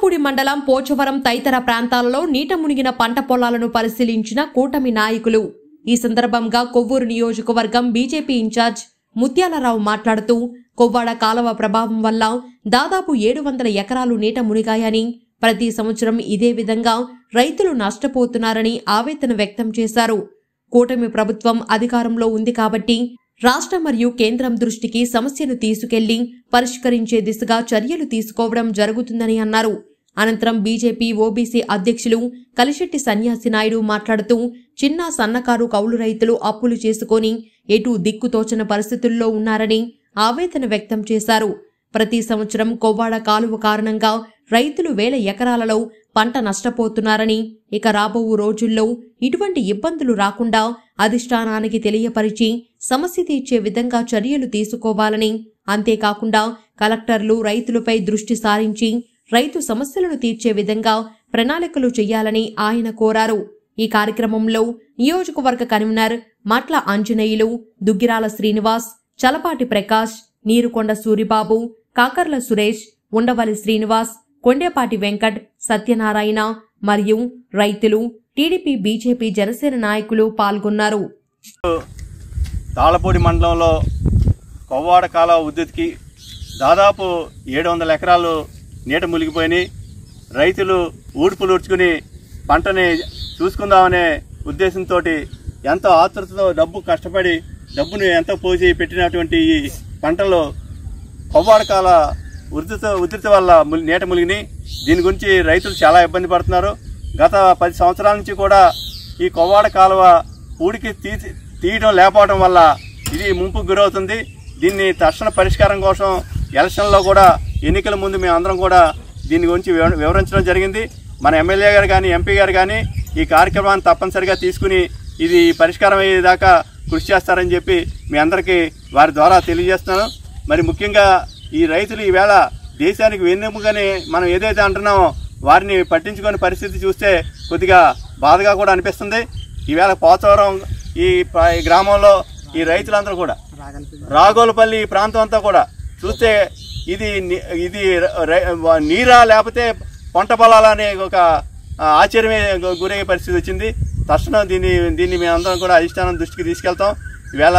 తాళ్లపూడి మండలం పోచవరం తదితర ప్రాంతాలలో నీట మునిగిన పంట పొలాలను పరిశీలించిన కూటమి నాయకులు. ఈ సందర్భంగా కొవ్వూరు నియోజకవర్గం బీజేపీ ఇన్ఛార్జ్ ముత్యాలరావు మాట్లాడుతూ కొవ్వాడ కాలువ ప్రభావం వల్ల దాదాపు 700 ఎకరాలు నీట మునిగాయని, ప్రతి సంవత్సరం ఇదే విధంగా రైతులు నష్టపోతున్నారని ఆవేదన వ్యక్తం చేశారు. కూటమి ప్రభుత్వం అధికారంలో ఉంది కాబట్టి రాష్ట్ర మరియు కేంద్రం దృష్టికి సమస్యను తీసుకెళ్లి పరిష్కరించే దిశగా చర్యలు తీసుకోవడం జరుగుతుందని అన్నారు. అనంతరం బీజేపీ ఓబీసీ అధ్యక్షులు కలిశెట్టి సన్యాసి నాయుడు మాట్లాడుతూ చిన్న సన్నకారు కౌలు రైతులు అప్పులు చేసుకుని ఎటు దిక్కుతోచన పరిస్థితుల్లో ఉన్నారని ఆవేదన వ్యక్తం చేశారు. ప్రతి సంవత్సరం కొవ్వాడ కాలువ కారణంగా రైతులు 1000 ఎకరాలలో పంట నష్టపోతున్నారని, ఇక రాబో రోజుల్లో ఇటువంటి ఇబ్బందులు రాకుండా అధిష్టానానికి తెలియపరిచి సమస్య తీర్చే విధంగా చర్యలు తీసుకోవాలని, అంతేకాకుండా కలెక్టర్లు రైతులపై దృష్టి సారించి రైతు సమస్యలను తీర్చే విధంగా ప్రణాళికలు చేయాలని ఆయన కోరారు. ఈ కార్యక్రమంలో నియోజకవర్గ కన్వీనర్ మాట్ల ఆంజనేయులు, దుగ్గిరాల శ్రీనివాస్, చలపాటి ప్రకాష్, నీరుకొండ సూరిబాబు, కాకర్ల సురేష్, ఉండవల్లి శ్రీనివాస్, కొండేపాటి వెంకట్, సత్యనారాయణ మరియు రైతులు, టీడీపీ బీజేపీ జనసేన నాయకులు పాల్గొన్నారు. తాళ్లపూడి మండలంలో కొవ్వాడ కాలువ ఉద్ధృతికి దాదాపు 700 ఎకరాలు నీట మునిగిపోయినాయి. రైతులు ఊడ్పులుడ్చుకుని పంటని చూసుకుందామనే ఉద్దేశంతో ఎంతో ఆతృతతో కష్టపడి డబ్బును ఎంతో పోసి పెట్టినటువంటి ఈ పంటలో కొవ్వాడ కాలువ ఉధృతి వల్ల నీట మునిగినాయి. దీని గురించి రైతులు చాలా ఇబ్బంది పడుతున్నారు. గత 10 సంవత్సరాల నుంచి కూడా ఈ కొవ్వాడ కాలువ పూడికి తీయడం లేకపోవడం వల్ల ఇది ముంపుకు గురవుతుంది. దీన్ని తక్షణ పరిష్కారం కోసం ఎలక్షన్లో కూడా ఎన్నికల ముందు మేము అందరం కూడా దీని గురించి వివరించడం జరిగింది. మన ఎమ్మెల్యే గారు కానీ ఎంపీ గారు కానీ ఈ కార్యక్రమాన్ని తప్పనిసరిగా తీసుకుని ఇది పరిష్కారం అయ్యేదాకా కృషి చేస్తారని చెప్పి మీ అందరికీ వారి ద్వారా తెలియజేస్తున్నాను. మరి ముఖ్యంగా ఈ రైతులు ఈవేళ దేశానికి వెన్నెముకని మనం ఏదైతే అంటున్నామో వారిని పట్టించుకునే పరిస్థితి చూస్తే కొద్దిగా బాధగా కూడా అనిపిస్తుంది. ఈవేళ పోచవరం ఈ గ్రామంలో ఈ రైతులందరూ కూడా రాగోలపల్లి ప్రాంతం అంతా కూడా చూస్తే ఇది నీరా లేకపోతే పంట పొలాలనే ఒక ఆశ్చర్యమే గురయ్యే పరిస్థితి వచ్చింది. తక్షణం దీన్ని మేమందరం కూడా అధిష్టానం దృష్టికి తీసుకెళ్తాం. ఈవేళ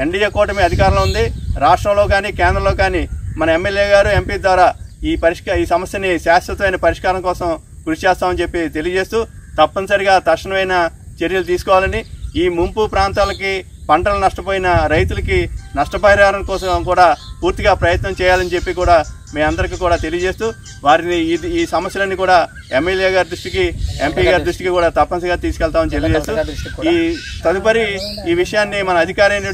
ఎన్డీఏ కూటమి అధికారంలో ఉంది. రాష్ట్రంలో కానీ కేంద్రంలో కానీ మన ఎమ్మెల్యే గారు ఎంపీ ద్వారా ఈ సమస్యని శాశ్వతమైన పరిష్కారం కోసం కృషి చేస్తామని చెప్పి తెలియజేస్తూ తప్పనిసరిగా తక్షణమైన చర్యలు తీసుకోవాలని, ఈ ముంపు ప్రాంతాలకి పంటలు నష్టపోయిన రైతులకి నష్టపరిహారం కోసం కూడా పూర్తిగా ప్రయత్నం చేయాలని చెప్పి కూడా మీ అందరికీ కూడా తెలియజేస్తూ వారిని ఈ సమస్యలన్నీ కూడా ఎమ్మెల్యే గారి దృష్టికి ఎంపీ గారి దృష్టికి కూడా తప్పనిసరిగా తీసుకెళ్తామని తెలియజేస్తూ ఈ తదుపరి ఈ విషయాన్ని మన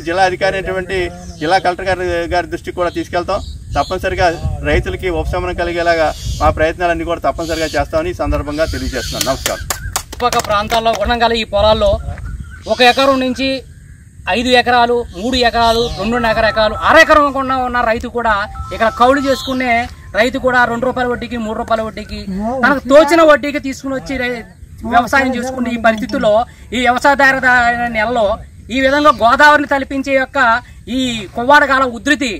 జిల్లా అధికారి అయినటువంటి జిల్లా కలెక్టర్ గారి దృష్టికి కూడా తీసుకెళ్తాం. తప్పనిసరిగా రైతులకి ఉపశమనం కలిగేలాగా మా ప్రయత్నాలన్నీ కూడా తప్పనిసరిగా చేస్తామని ఈ సందర్భంగా తెలియజేస్తున్నాను. నమస్కారం. చుట్టుపక్కల ప్రాంతాల్లో ఉండగల ఈ పొలాల్లో 1 ఎకరం నుంచి 5 ఎకరాలు, 3 ఎకరాలు, 2.5 ఎకరాలు, అరెకరం కూడా ఉన్న రైతు కూడా ఇక్కడ కౌలు చేసుకునే రైతు కూడా 2 రూపాయల వడ్డీకి, 3 రూపాయల వడ్డీకి తనకు తోచిన వడ్డీకి తీసుకుని వచ్చి వ్యవసాయం చేసుకునే ఈ పరిస్థితుల్లో ఈ వ్యవసాయదారుల నెలలో ఈ విధంగా గోదావరిని తలపించే ఈ కొవ్వాడ కాలువ ఉధృతి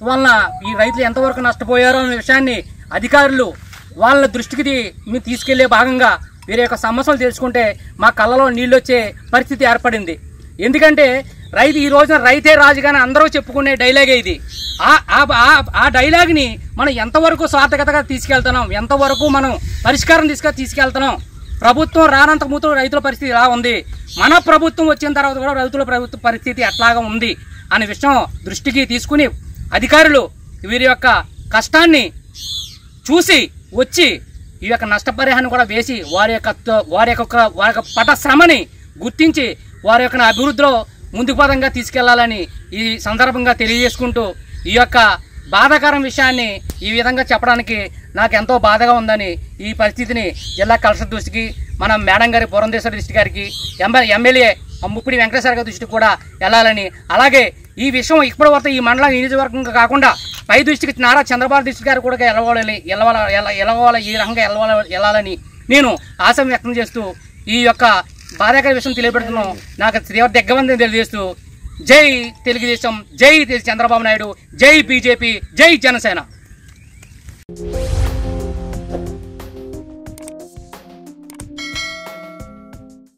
వలన ఈ రైతులు ఎంతవరకు నష్టపోయారో అనే విషయాన్ని అధికారులు వాళ్ళ దృష్టికి మీరు తీసుకెళ్లే భాగంగా వీరి యొక్క సమస్యలు తెలుసుకుంటే మా కళ్ళలో నీళ్ళు వచ్చే పరిస్థితి ఏర్పడింది. ఎందుకంటే రైతు ఈ రోజున రైతే రాజుగానే అందరూ చెప్పుకునే డైలాగే ఇది. ఆ డైలాగ్ని మనం ఎంతవరకు సార్థకతగా తీసుకెళ్తున్నాం, ఎంతవరకు మనం పరిష్కారం తీసుకెళ్తున్నాం. ప్రభుత్వం రానంత ముందు రైతుల పరిస్థితి ఎలా ఉంది, మన ప్రభుత్వం వచ్చిన తర్వాత కూడా రైతుల ప్రభుత్వ పరిస్థితి ఎట్లాగా ఉంది అనే విషయం దృష్టికి తీసుకుని అధికారులు వీరి యొక్క కష్టాన్ని చూసి వచ్చి ఈ యొక్క నష్టపరిహారాన్ని కూడా వేసి వారి యొక్క పట శ్రమని గుర్తించి వారి యొక్క అభివృద్ధిలో ముందుకు పదంగా తీసుకెళ్లాలని ఈ సందర్భంగా తెలియజేసుకుంటూ ఈ యొక్క బాధాకరం విషయాన్ని ఈ విధంగా చెప్పడానికి నాకు ఎంతో బాధగా ఉందని ఈ పరిస్థితిని జిల్లా కలెక్టర్ దృష్టికి, మన మేడం గారి పురంధేశ్వరి దృష్టి గారికి, ఎమ్మెల్యే ముప్పిడి వెంకటేశ్వర గారి దృష్టికి కూడా వెళ్ళాలని, అలాగే ఈ విషయం ఇప్పటి వరకు ఈ మండలం నియోజకవర్గంగా కాకుండా పై దృష్టికి నారా చంద్రబాబు దృష్టి గారు కూడా ఈ రకంగా వెళ్ళాలని నేను ఆశ వ్యక్తం చేస్తూ ఈ యొక్క బాధాకర విషయం తెలియబెడుతున్నాం. నాకు తీవ్ర దిగ్బంధం తెలియజేస్తూ జై తెలుగుదేశం, జై చంద్రబాబు నాయుడు, జై బీజేపీ, జై జనసేన.